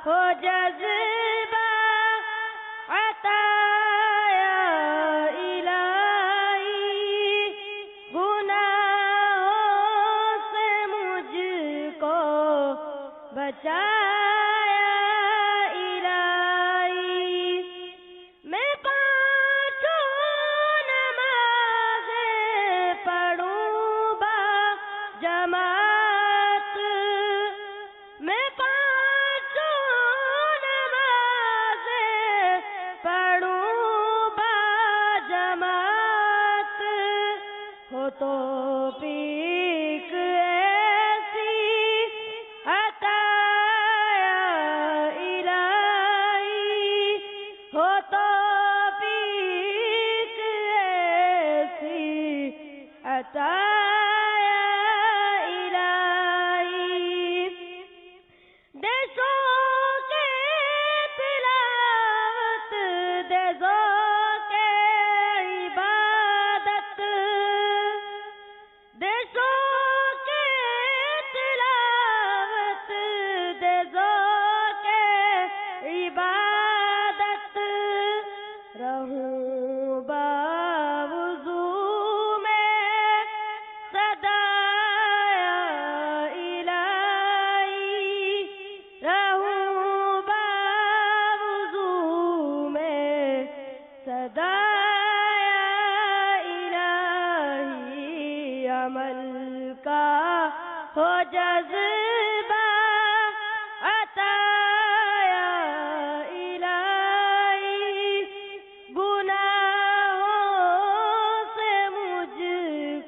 ہو جذبہ عطا یا الہی، گناہوں سے مجھ کو بچا یا الہی۔ میں پانچوں نمازیں پڑھوں با جماعت، میں پانچوں نمازیں پڑھوں با جماعت، ہو توفیق ایسی عطا یا الہی، ہو توفیق ایسی عطا یا الہی۔ دے ذوق تلاوت، دے ذوق عبادت، دے ذوق تلاوت، دے ذوق عبادت، رہوں باوضو میں صدا یا الہی، رہوں باوضو میں صدا یا الہی۔ عمل کا ہو جذبہ عطا یا الہی، گناہوں سے مجھ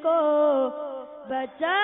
کو بچا